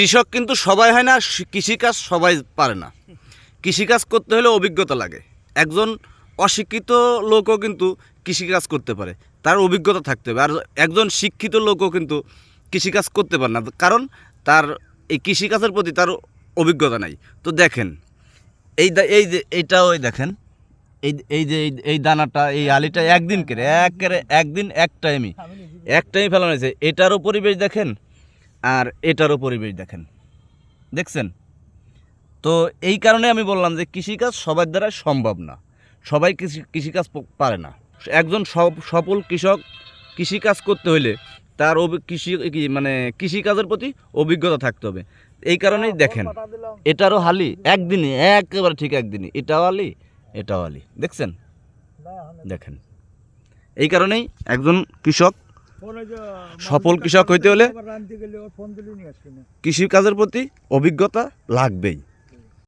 কৃষক কিন্তু সবাই হয় না, কৃষিকাজ সবাই পারে না। কৃষিকাজ করতে হলে অভিজ্ঞতা লাগে। একজন অশিক্ষিত লোকও কিন্তু কৃষিকাজ করতে পারে, তার অভিজ্ঞতা থাকতে হবে। আর একজন শিক্ষিত লোকও কিন্তু কৃষিকাজ করতে পারে না, কারণ তার এই কৃষিকাজের প্রতি তার অভিজ্ঞতা নাই। তো দেখেন এই যে এইটাও দেখেন, এই দানাটা, এই আলিটা একদিন কেড়ে একদিন এক টাইমই ফেলানো হয়েছে। এটারও পরিবেশ দেখেন আর এটারও পরিবেশ দেখেন, দেখছেন? তো এই কারণে আমি বললাম যে কৃষিকাজ সবার দ্বারা সম্ভব না, সবাই কৃষিকাজ পারে না। একজন সফল কৃষক কৃষিকাজ করতে হলে তার কৃষিকাজের প্রতি অভিজ্ঞতা থাকতে হবে। এই কারণেই দেখেন এটারও হালি একদিনে, একেবারে ঠিক একদিনে, এটাও আলি, দেখছেন? দেখেন, এই কারণেই একজন কৃষক সফল কৃষক হইতে হলে কৃষিকাজের প্রতি অভিজ্ঞতা লাগবেই।